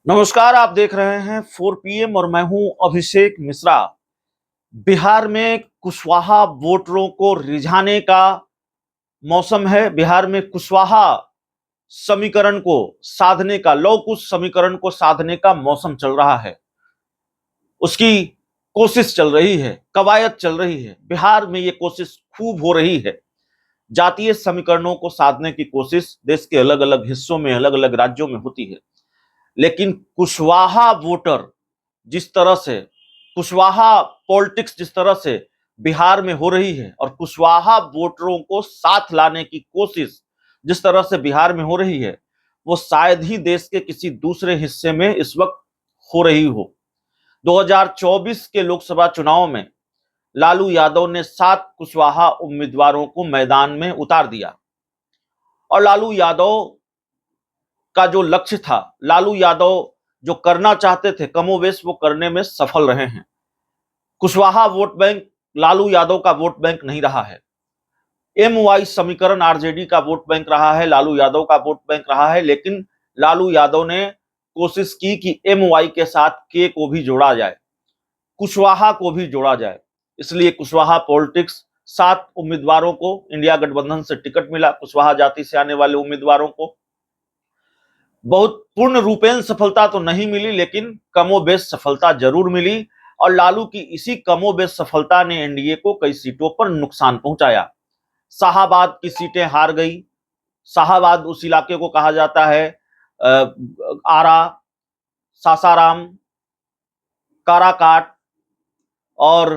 नमस्कार, आप देख रहे हैं 4 पीएम और मैं हूं अभिषेक मिश्रा। बिहार में कुशवाहा वोटरों को रिझाने का मौसम है। बिहार में कुशवाहा समीकरण को साधने का, लव कुश समीकरण को साधने का मौसम चल रहा है। उसकी कोशिश चल रही है, कवायद चल रही है। बिहार में ये कोशिश खूब हो रही है। जातीय समीकरणों को साधने की कोशिश देश के अलग अलग हिस्सों में, अलग अलग राज्यों में होती है। लेकिन कुशवाहा वोटर जिस तरह से, कुशवाहा पॉलिटिक्स जिस तरह से बिहार में हो रही है और कुशवाहा वोटरों को साथ लाने की कोशिश जिस तरह से बिहार में हो रही है, वो शायद ही देश के किसी दूसरे हिस्से में इस वक्त हो रही हो। 2024 के लोकसभा चुनाव में लालू यादव ने 7 कुशवाहा उम्मीदवारों को मैदान में उतार दिया और लालू यादव का जो लक्ष्य था, लालू यादव जो करना चाहते थे, कमोबेश वो करने में सफल रहे हैं। कुशवाहा वोट बैंक लालू यादव का वोट बैंक नहीं रहा है। एमवाई समीकरण आरजेडी का वोट बैंक रहा है, लालू यादव का वोट बैंक रहा है। लेकिन लालू यादव ने कोशिश की कि एमवाई के साथ के को भी जोड़ा जाए, कुशवाहा को भी जोड़ा जाए। इसलिए कुशवाहा पॉलिटिक्स, 7 उम्मीदवारों को इंडिया गठबंधन से टिकट मिला। कुशवाहा जाति से आने वाले उम्मीदवारों को बहुत पूर्ण रूपेण सफलता तो नहीं मिली, लेकिन कमोबेश सफलता जरूर मिली। और लालू की इसी कमोबेश सफलता ने एनडीए को कई सीटों पर नुकसान पहुंचाया। शाहाबाद की सीटें हार गई। शाहाबाद उस इलाके को कहा जाता है, आरा, सासाराम, काराकाट और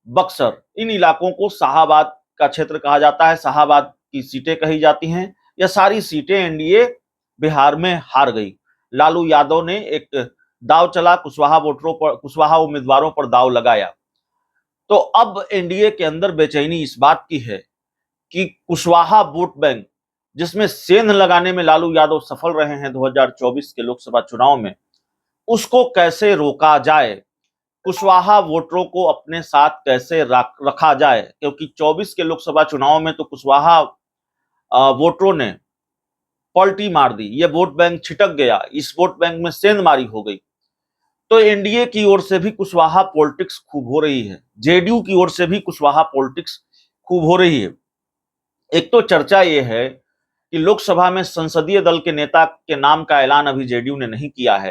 बक्सर, इन इलाकों को शाहाबाद का क्षेत्र कहा जाता है। शाहाबाद की सीटें कही जाती हैं। यह सारी सीटें एनडीए बिहार में हार गई। लालू यादव ने एक दाव चला, कुशवाहा वोटरों पर, कुशवाहा उम्मीदवारों पर दाव लगाया। तो अब एनडीए के अंदर बेचैनी इस बात की है कि कुशवाहा वोट बैंक, जिसमें सेंध लगाने में लालू यादव सफल रहे हैं 2024 के लोकसभा चुनाव में, उसको कैसे रोका जाए, कुशवाहा वोटरों को अपने साथ कैसे रखा जाए। क्योंकि 24 के लोकसभा चुनाव में तो कुशवाहा वोटरों ने पलटी मार दी, ये वोट बैंक छिटक गया, इस वोट बैंक में सेंधमारी हो गई। तो एनडीए की ओर से भी कुशवाहा पॉलिटिक्स खूब हो रही है, जेडीयू की ओर से भी कुशवाहा पॉलिटिक्स खूब हो रही है। एक तो चर्चा यह है कि लोकसभा में संसदीय दल के नेता के नाम का ऐलान अभी जेडीयू ने नहीं किया है।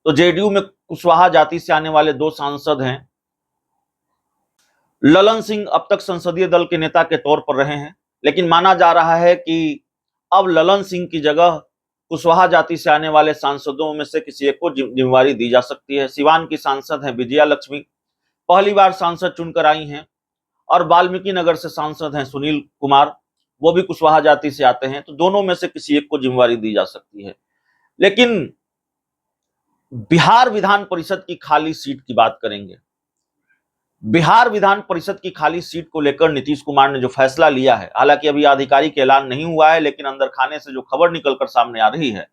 तो जेडीयू में कुशवाहा जाति से आने वाले 2 सांसद हैं। ललन सिंह अब तक संसदीय दल के नेता के तौर पर रहे हैं, लेकिन माना जा रहा है कि अब ललन सिंह की जगह कुशवाहा जाति से आने वाले सांसदों में से किसी एक को जिम्मेवारी दी जा सकती है। सिवान की सांसद हैं विजया लक्ष्मी, पहली बार सांसद चुनकर आई हैं। और वाल्मीकि नगर से सांसद हैं सुनील कुमार, वो भी कुशवाहा जाति से आते हैं। तो दोनों में से किसी एक को जिम्मेवारी दी जा सकती है। लेकिन बिहार विधान परिषद की खाली सीट की बात करेंगे। बिहार विधान परिषद की खाली सीट को लेकर नीतीश कुमार ने जो फैसला लिया है, हालांकि अभी आधिकारिक ऐलान नहीं हुआ है, लेकिन अंदर खाने से जो खबर निकलकर सामने आ रही है,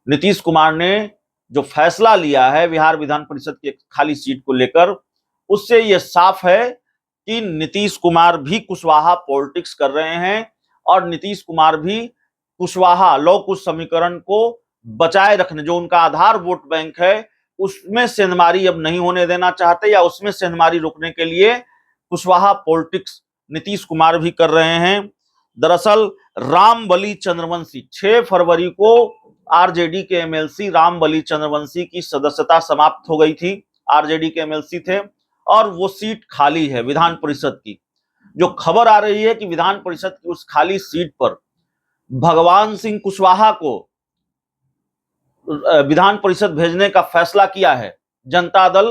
नीतीश कुमार ने जो फैसला लिया है बिहार विधान परिषद की खाली सीट को लेकर, उससे यह साफ है कि नीतीश कुमार भी कुशवाहा पॉलिटिक्स कर रहे हैं और नीतीश कुमार भी कुशवाहा लव कुश समीकरण को बचाए रखने, जो उनका आधार वोट बैंक है, उसमें सेंधमारी अब नहीं होने देना चाहते, या उसमें सेंधमारी रोकने के लिए कुशवाहा पॉलिटिक्स नीतीश कुमार भी कर रहे हैं। दरअसल रामबली चंद्रवंशी, 6 फरवरी को आरजेडी के एमएलसी रामबली चंद्रवंशी की सदस्यता समाप्त हो गई थी। आरजेडी के एमएलसी थे और वो सीट खाली है विधान परिषद की। जो खबर आ रही है कि विधान परिषद की उस खाली सीट पर भगवान सिंह कुशवाहा को विधान परिषद भेजने का फैसला किया है जनता दल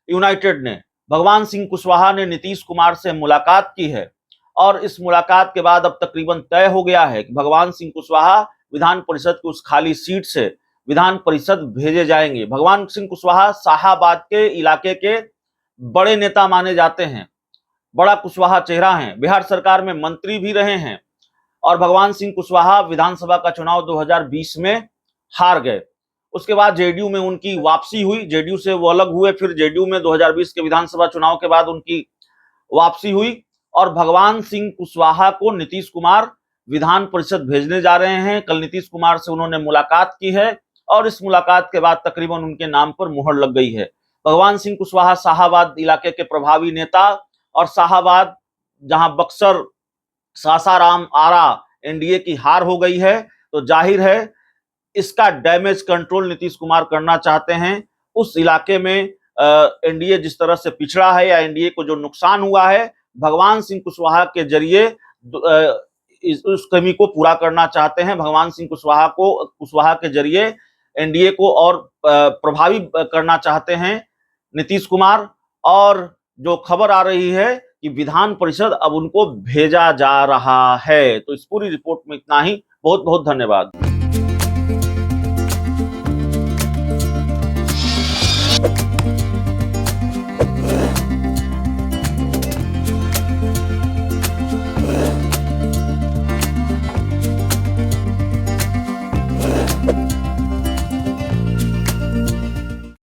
यूनाइटेड ने। भगवान सिंह कुशवाहा ने नीतीश कुमार से मुलाकात की है और इस मुलाकात के बाद अब तकरीबन तय हो गया है कि भगवान सिंह कुशवाहा विधान परिषद की उस खाली सीट से विधान परिषद भेजे जाएंगे। भगवान सिंह कुशवाहा शाहाबाद के इलाके के बड़े नेता माने जाते हैं, बड़ा कुशवाहा चेहरा हैं, बिहार सरकार में मंत्री भी रहे हैं। और भगवान सिंह कुशवाहा विधानसभा का चुनाव 2020 में हार गए। उसके बाद जेडीयू में उनकी वापसी हुई, जेडीयू से वो अलग हुए, फिर जेडीयू में 2020 के विधानसभा चुनाव के बाद उनकी वापसी हुई और भगवान सिंह कुशवाहा को नीतीश कुमार विधान परिषद भेजने जा रहे हैं। कल नीतीश कुमार से उन्होंने मुलाकात की है और इस मुलाकात के बाद तकरीबन उनके नाम पर मुहर लग गई है। भगवान सिंह कुशवाहा शाहाबाद इलाके के प्रभावी नेता, और शाहाबाद जहां बक्सर, सासाराम, आरा एनडीए की हार हो गई है, तो जाहिर है इसका डैमेज कंट्रोल नीतीश कुमार करना चाहते हैं। उस इलाके में एनडीए जिस तरह से पिछड़ा है या एनडीए को जो नुकसान हुआ है, भगवान सिंह कुशवाहा के जरिए उस कमी को पूरा करना चाहते हैं। भगवान सिंह कुशवाहा के जरिए एनडीए को और प्रभावी करना चाहते हैं नीतीश कुमार। और जो खबर आ रही है कि विधान परिषद अब उनको भेजा जा रहा है। तो इस पूरी रिपोर्ट में इतना ही। बहुत बहुत धन्यवाद।